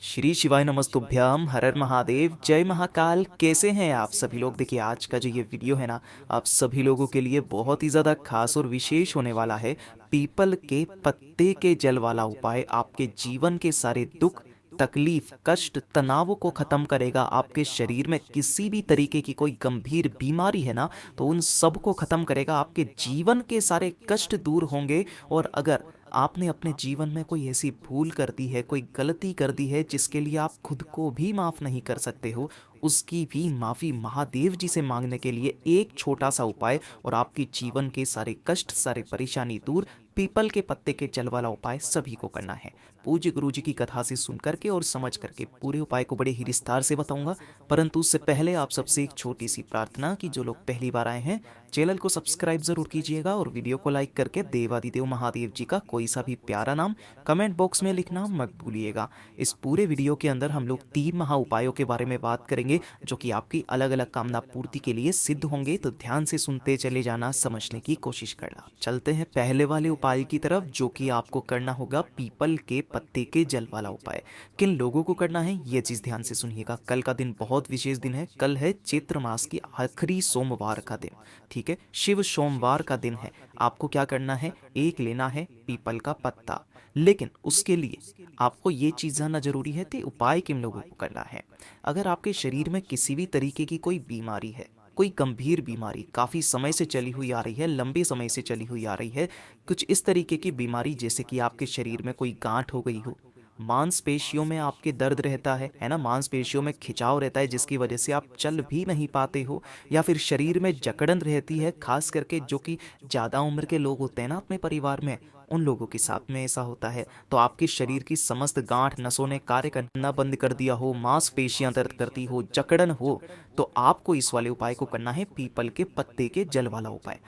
श्री शिवाय नमस्तुभ्यम, हर हर महादेव, जय महाकाल। कैसे हैं आप सभी लोग? देखिए, आज का जो ये वीडियो है ना, आप सभी लोगों के लिए बहुत ही ज़्यादा खास और विशेष होने वाला है। पीपल के पत्ते के जल वाला उपाय आपके जीवन के सारे दुख, तकलीफ, कष्ट, तनावों को खत्म करेगा। आपके शरीर में किसी भी तरीके की कोई गंभीर बीमारी है ना, तो उन सब को खत्म करेगा। आपके जीवन के सारे कष्ट दूर होंगे। और अगर आपने अपने जीवन में कोई ऐसी भूल कर दी है, कोई गलती कर दी है जिसके लिए आप खुद को भी माफ नहीं कर सकते हो, उसकी भी माफी महादेव जी से मांगने के लिए एक छोटा सा उपाय, और आपके जीवन के सारे कष्ट, सारे परेशानी दूर। पीपल के पत्ते के जल वाला उपाय सभी को करना है। पूज्य गुरु जी की कथा से सुन करके और समझ करके पूरे उपाय को बड़े ही विस्तार से बताऊंगा। परंतु उससे पहले आप सबसे एक छोटी सी प्रार्थना कि जो लोग पहली बार आए हैं, चैनल को सब्सक्राइब जरूर कीजिएगा और वीडियो को लाइक करके देवादिदेव महादेव जी का कोई सा भी प्यारा नाम कमेंट बॉक्स में लिखना मत भूलिएगा। इस पूरे वीडियो के अंदर हम लोग 3 महा उपायों के बारे में बात करेंगे, जो कि आपकी अलग अलग कामना पूर्ति के लिए सिद्ध होंगे। तो ध्यान से सुनते चले जाना, समझने की कोशिश करना। चलते हैं पहले वाले उपाय की तरफ, जो कि आपको करना होगा पीपल के पत्ते के जल वाला उपाय। किन लोगों को करना है ये चीज ध्यान से सुनिएगा। कल का दिन बहुत विशेष दिन है। कल है चैत्र मास की आखिरी सोमवार का दिन। ठीक है, शिव सोमवार का दिन है। आपको क्या करना है, एक लेना है पीपल का पत्ता। लेकिन उसके लिए आपको ये चीज जानना जरूरी है कि उपाय किन लोगों को करना है। अगर आपके शरीर में किसी भी तरीके की कोई बीमारी है, कोई गंभीर बीमारी काफी समय से चली हुई आ रही है, लंबे समय से चली हुई आ रही है, कुछ इस तरीके की बीमारी जैसे कि आपके शरीर में कोई गांठ हो गई हो, मांसपेशियों में आपके दर्द रहता है ना, मांसपेशियों में खिंचाव रहता है जिसकी वजह से आप चल भी नहीं पाते हो, या फिर शरीर में जकड़न रहती है, खास करके जो कि ज़्यादा उम्र के लोग होते हैं ना अपने परिवार में, उन लोगों के साथ में ऐसा होता है। तो आपके शरीर की समस्त गांठ नसों ने कार्य करना बंद कर दिया हो, मांसपेशियां दर्द करती हो, जकड़न हो, तो आपको इस वाले उपाय को करना है, पीपल के पत्ते के जल वाला उपाय।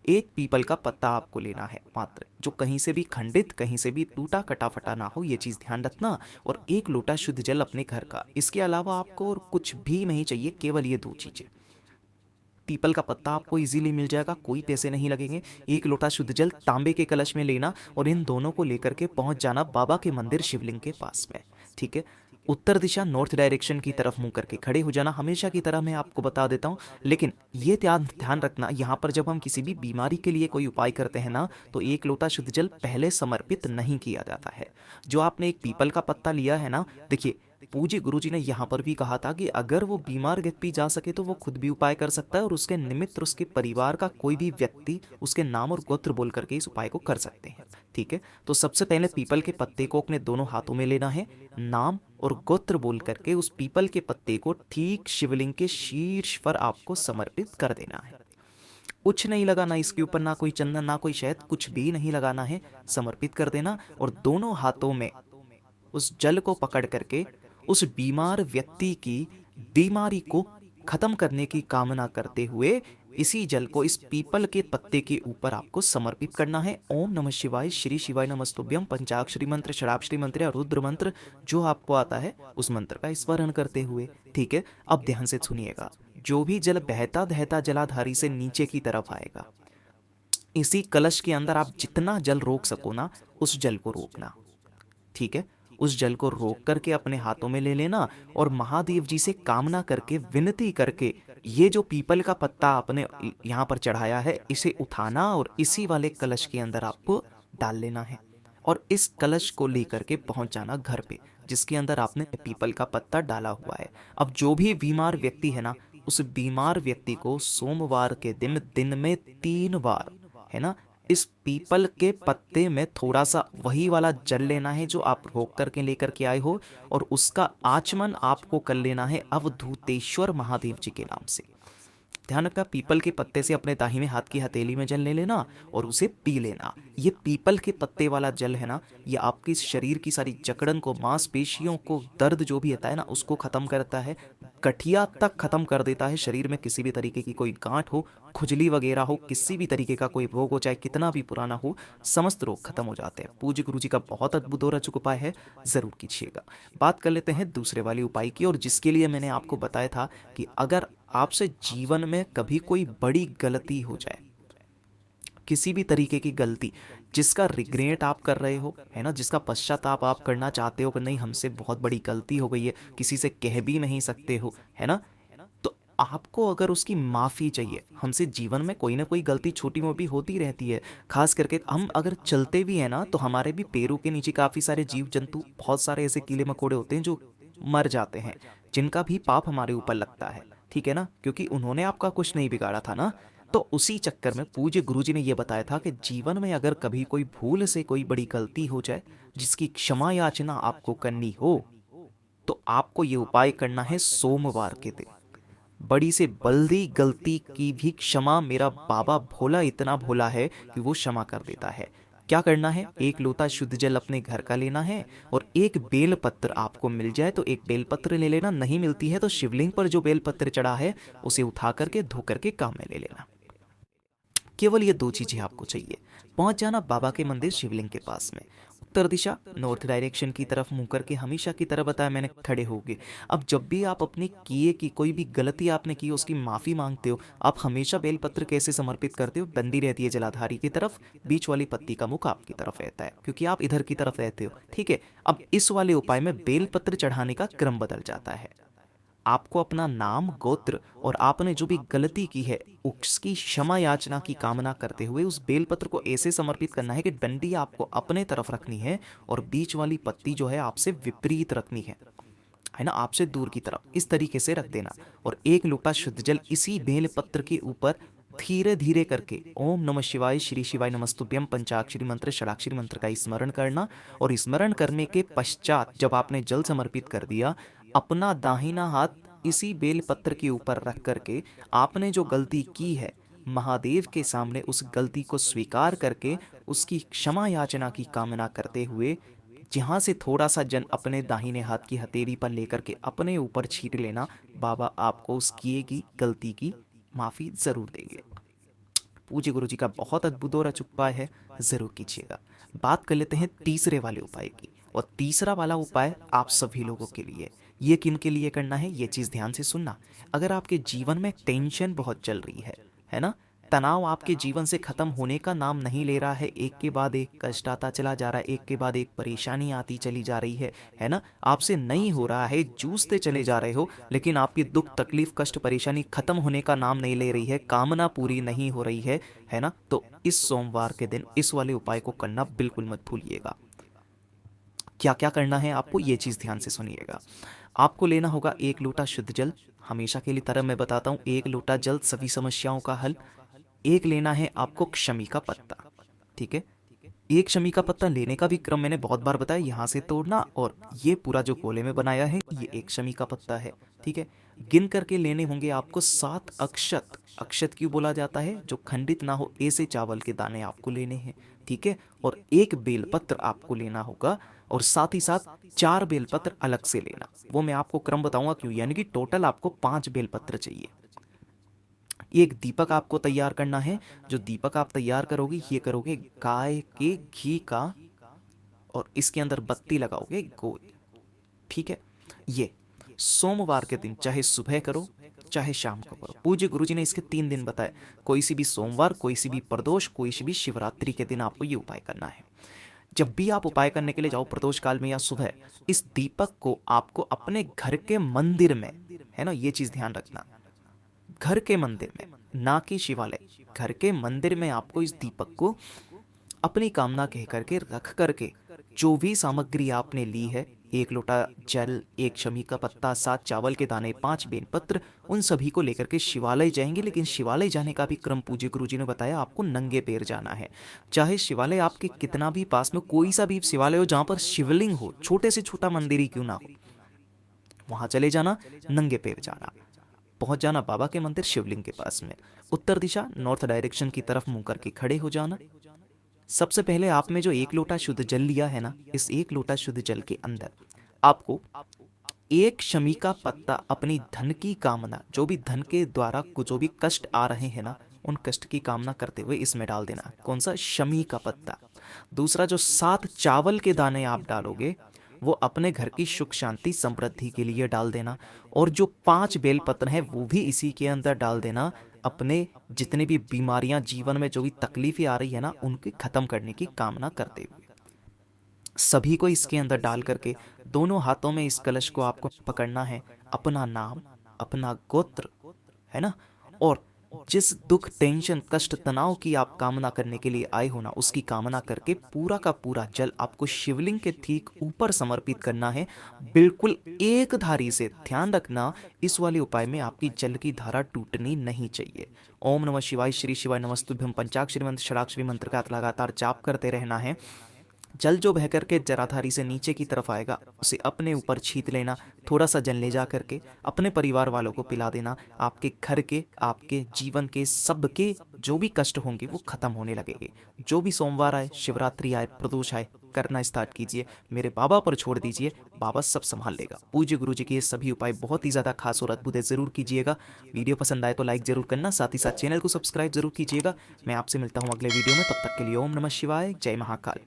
एक पीपल का पत्ता आपको लेना है मात्र, जो कहीं से भी खंडित, कहीं से भी टूटा कटा फटा ना हो, ये चीज़ ध्यान रखना। और एक लोटा शुद्ध जल अपने घर का। इसके अलावा आपको और कुछ भी नहीं चाहिए, केवल ये 2 चीज़ें। पीपल का पत्ता आपको इजीली मिल जाएगा, कोई पैसे नहीं लगेंगे। एक लोटा शुद्ध जल तांबे के कलश में लेना, और इन दोनों को लेकर के पहुंच जाना बाबा के मंदिर शिवलिंग के पास में। ठीक है, उत्तर दिशा नॉर्थ डायरेक्शन की तरफ मुंह करके खड़े हो जाना, हमेशा की तरह मैं आपको बता देता हूँ। लेकिन ये ध्यान ध्यान रखना, यहाँ पर जब हम किसी भी बीमारी के लिए कोई उपाय करते हैं ना, तो एक लोटा शुद्ध जल पहले समर्पित नहीं किया जाता है। जो आपने एक पीपल का पत्ता लिया है ना, देखिए, पूज्य गुरु जी ने यहाँ पर भी कहा था कि अगर वो बीमार व्यक्ति जा सके तो वो खुद भी उपाय कर सकता है, और उसके निमित्त उसके परिवार का कोई भी व्यक्ति उसके नाम और गोत्र बोल करके इस उपाय को कर सकते हैं। ठीक है, तो सबसे पहले पीपल के पत्ते को अपने दोनों हाथों में लेना है, नाम और गोत्र बोल करके उस पीपल के पत्ते को ठीक शिवलिंग के शीर्ष पर आपको समर्पित कर देना है। कुछ नहीं लगाना इसके ऊपर, ना कोई चंदन, ना कोई शहद, कुछ भी नहीं लगाना है। समर्पित कर देना, और दोनों हाथों में उस जल को पकड़ करके उस बीमार व्यक्ति की बीमारी को खत्म करने की कामना करते हुए इसी जल को इस पीपल के पत्ते के ऊपर आपको समर्पित करना है। ओम नमः शिवाय, श्री शिवाय नमस्तुभ्यम, पंचाक्षरी मंत्र, षडाक्षरी मंत्र या रुद्र मंत्र, जो आपको आता है उस मंत्र का स्मरण करते हुए। ठीक है, अब ध्यान से सुनिएगा। जो भी जल बहता बहता जलाधारी से नीचे की तरफ आएगा, इसी कलश के अंदर आप जितना जल रोक सको ना, उस जल को रोकना। ठीक है, उस जल को रोक करके अपने हाथों में ले लेना, और महादेव जी से कामना करके, विनती करके, ये जो पीपल का पत्ता आपने यहाँ पर चढ़ाया है, इसे उठाना और इसी वाले कलश के अंदर आपको डाल लेना है। और इस कलश को लेकर के पहुंच जाना घर पे, जिसके अंदर आपने पीपल का पत्ता डाला हुआ है। अब जो भी बीमार व्यक्ति है ना, उस बीमार व्यक्ति को सोमवार के दिन दिन में 3 बार, है ना, इस पीपल के पत्ते में थोड़ा सा वही वाला जल लेना है जो आप रोक करके लेकर के आए हो, और उसका आचमन आपको कर लेना है अवधूतेश्वर महादेव जी के नाम से। ध्यान रखना, पीपल के पत्ते से अपने दाहिने हाथ की हथेली में जल ले लेना और उसे पी लेना। ये पीपल के पत्ते वाला जल है ना, ये आपके शरीर की सारी जकड़न को, मांसपेशियों को, दर्द जो भी होता है ना, उसको खत्म करता है, गठिया तक खत्म कर देता है। शरीर में किसी भी तरीके की कोई गांठ हो, खुजली वगैरह हो, किसी भी तरीके का कोई रोग हो, चाहे कितना भी पुराना हो, समस्त रोग खत्म हो जाते हैं। पूज्य गुरु जी का बहुत अद्भुत और अचूक उपाय है, जरूर कीजिएगा। बात कर लेते हैं दूसरे वाले उपाय की, और जिसके लिए मैंने आपको बताया था कि अगर आपसे जीवन में कभी कोई बड़ी गलती हो जाए, किसी भी तरीके की गलती, जिसका रिग्रेट आप कर रहे हो, है ना, जिसका पश्चाताप आप करना चाहते हो कि नहीं हमसे बहुत बड़ी गलती हो गई है, किसी से कह भी नहीं सकते हो, है ना, तो आपको अगर उसकी माफ़ी चाहिए, हमसे जीवन में कोई ना कोई गलती छोटी मोटी होती रहती है। खास करके हम अगर चलते भी हैं ना तो हमारे भी पैरों के नीचे काफ़ी सारे जीव जंतु, बहुत सारे ऐसे कीड़े मकोड़े होते हैं जो मर जाते हैं, जिनका भी पाप हमारे ऊपर लगता है, ठीक है ना, क्योंकि उन्होंने आपका कुछ नहीं बिगाड़ा था ना। तो उसी चक्कर में पूज्य गुरुजी ने यह बताया था कि जीवन में अगर कभी कोई भूल से कोई बड़ी गलती हो जाए जिसकी क्षमा याचना आपको करनी हो, तो आपको ये उपाय करना है सोमवार के दिन। बड़ी से बल्दी गलती की भी क्षमा मेरा बाबा भोला इतना भोला है कि वो क्षमा कर देता है। क्या करना है, एक लोटा शुद्ध जल अपने घर का लेना है और एक बेलपत्र आपको मिल जाए तो एक बेलपत्र ले लेना, नहीं मिलती है तो शिवलिंग पर जो बेलपत्र चढ़ा है उसे उठा करके धो करके काम में ले लेना। केवल ये दो चीजें आपको चाहिए। पहुंच जाना बाबा के मंदिर शिवलिंग के पास में, उत्तर दिशा नॉर्थ डायरेक्शन की तरफ मुंह करके, हमेशा की तरह बताया मैंने, खड़े होगे। अब जब भी आप अपनी किए की कोई भी गलती आपने की उसकी माफी मांगते हो, आप हमेशा बेलपत्र कैसे समर्पित करते हो, बंदी रहती है जलाधारी की तरफ, बीच वाली पत्ती का मुख आपकी तरफ रहता है क्योंकि आप इधर की तरफ रहते हो, ठीक है। अब इस वाले उपाय में बेलपत्र चढ़ाने का क्रम बदल जाता है। आपको अपना नाम, गोत्र और आपने जो भी गलती की है उसकी क्षमा याचना की कामना करते हुए उस बेलपत्र को ऐसे समर्पित करना है कि डंडी आपको अपने तरफ रखनी है और बीच वाली पत्ती जो है आपसे विपरीत रखनी है ना, आपसे दूर की तरफ, इस तरीके से रख देना। और एक लोटा शुद्ध जल इसी बेलपत्र के ऊपर धीरे धीरे करके ओम नमः शिवाय, श्री शिवाय नमस्तुभ्यम पंचाक्षरी मंत्र, षडाक्षरी मंत्र का स्मरण करना। और स्मरण करने के पश्चात जब आपने जल समर्पित कर दिया, अपना दाहिना हाथ इसी बेल पत्र के ऊपर रख करके आपने जो गलती की है महादेव के सामने उस गलती को स्वीकार करके उसकी क्षमा याचना की कामना करते हुए जहाँ से थोड़ा सा जन अपने दाहिने हाथ की हथेली पर लेकर के अपने ऊपर छीट लेना, बाबा आपको उस किए की गलती की माफ़ी ज़रूर देंगे। पूज्य गुरु जी का बहुत अद्भुत और अचूक उपाय है, ज़रूर कीजिएगा। बात कर लेते हैं तीसरे वाले उपाय की, और तीसरा वाला उपाय आप सभी लोगों के लिए। ये किन के लिए करना है, ये चीज़ ध्यान से सुनना। अगर आपके जीवन में टेंशन बहुत चल रही है ना, तनाव आपके जीवन से ख़त्म होने का नाम नहीं ले रहा है, एक के बाद एक कष्ट आता चला जा रहा है, एक के बाद एक परेशानी आती चली जा रही है ना, आपसे नहीं हो रहा है, जूझते चले जा रहे हो, लेकिन आपकी दुख तकलीफ कष्ट परेशानी ख़त्म होने का नाम नहीं ले रही है, कामना पूरी नहीं हो रही है ना, तो इस सोमवार के दिन इस वाले उपाय को करना बिल्कुल मत भूलिएगा। क्या क्या करना है आपको, ये चीज़ ध्यान से सुनिएगा। आपको लेना होगा एक लोटा शुद्ध जल, हमेशा के लिए तरह मैं बताता हूँ, एक लोटा जल सभी समस्याओं का हल। एक लेना है आपको क्षमी का पत्ता, ठीक है। एक शमी का पत्ता लेने का भी क्रम मैंने बहुत बार बताया, यहाँ से तोड़ना और ये पूरा जो गोले में बनाया है ये एक शमी का पत्ता है, ठीक है। गिन करके लेने होंगे आपको 7 अक्षत। अक्षत क्यों बोला जाता है, जो खंडित ना हो ऐसे चावल के दाने आपको लेने हैं, ठीक है। और एक बेलपत्र आपको लेना होगा और साथ ही साथ 4 बेलपत्र अलग से लेना, वो मैं आपको क्रम बताऊंगा क्यों, यानी कि टोटल आपको 5 बेलपत्र चाहिए। एक दीपक आपको तैयार करना है, जो दीपक आप तैयार करोगे ये करोगे गाय के घी का, और इसके अंदर बत्ती लगाओगे गोल, ठीक है। ये सोमवार के दिन चाहे सुबह करो चाहे शाम को करो, पूज्य गुरुजी ने इसके 3 दिन बताए, कोई सी भी सोमवार, कोई सी भी प्रदोष, कोई सी भी शिवरात्रि के दिन आपको ये उपाय करना है। जब भी आप उपाय करने के लिए जाओ प्रदोष काल में या सुबह, इस दीपक को आपको अपने घर के मंदिर में, है ना, ये चीज ध्यान रखना, घर के मंदिर में, ना कि शिवालय, घर के मंदिर में आपको इस दीपक को अपनी कामना कह करके रख करके जो भी सामग्री आपने ली है, एक लोटा जल, एक शमी का पत्ता, 7 चावल के दाने, 5 बेलपत्र, उन सभी को लेकर के शिवालय जाएंगे। लेकिन शिवालय जाने का भी क्रम पूज्य गुरुजी ने बताया, आपको नंगे पैर जाना है। चाहे शिवालय आपके कितना भी पास में कोई सा भी शिवालय हो, जहाँ पर शिवलिंग हो, छोटे से छोटा मंदिर ही क्यों ना हो, वहां चले जाना, नंगे पैर जाना, पहुंच जाना बाबा के मंदिर शिवलिंग के पास में, उत्तर दिशा नॉर्थ डायरेक्शन की तरफ मुंह करके खड़े हो जाना। सबसे पहले आप में जो एक लोटा शुद्ध जल लिया है ना, इस एक लोटा शुद्ध जल के अंदर आपको एक शमी का पत्ता अपनी धन की कामना, जो भी धन के द्वारा जो भी कष्ट आ रहे हैं ना, उन कष्ट की कामना करते हुए इसमें डाल देना। कौन सा, शमी का पत्ता। दूसरा, जो 7 चावल के दाने आप डालोगे वो अपने घर की सुख शांति समृद्धि के लिए डाल देना। और जो 5 बेलपत्र हैं वो भी इसी के अंदर डाल देना, अपने जितने भी बीमारियां जीवन में जो भी तकलीफें आ रही है ना उनके खत्म करने की कामना करते हुए सभी को इसके अंदर डाल करके दोनों हाथों में इस कलश को आपको पकड़ना है। अपना नाम, अपना गोत्र, है ना, और जिस दुख, टेंशन, कष्ट, तनाव की आप कामना करने के लिए आए हो ना उसकी कामना करके पूरा का पूरा जल आपको शिवलिंग के ठीक ऊपर समर्पित करना है। बिल्कुल एक धारी से। ध्यान रखना इस वाले उपाय में आपकी जल की धारा टूटनी नहीं चाहिए। ओम नमः शिवाय, श्री शिवाय नमस्तुभ्यम पंचाक्षरी मंत्र षडाक्षरी मंत्र का लगातार जाप करते रहना है। जल जो बह करके जराधारी से नीचे की तरफ आएगा उसे अपने ऊपर छीत लेना। थोड़ा सा जल ले जा करके अपने परिवार वालों को पिला देना। आपके घर के, आपके जीवन के सबके जो भी कष्ट होंगे वो खत्म होने लगेंगे। जो भी सोमवार आए, शिवरात्रि आए, प्रदोष आए, करना स्टार्ट कीजिए। मेरे बाबा पर छोड़ दीजिए, बाबा सब संभाल लेगा। पूज्य गुरु जी के ये सभी उपाय बहुत ही ज़्यादा खास और अद्भुत है, ज़रूर कीजिएगा। वीडियो पसंद आए तो लाइक ज़रूर करना, साथ ही साथ चैनल को सब्सक्राइब जरूर कीजिएगा। मैं आपसे मिलता हूँ अगले वीडियो में, तब तक के लिए ओम नमः शिवाय, जय महाकाल।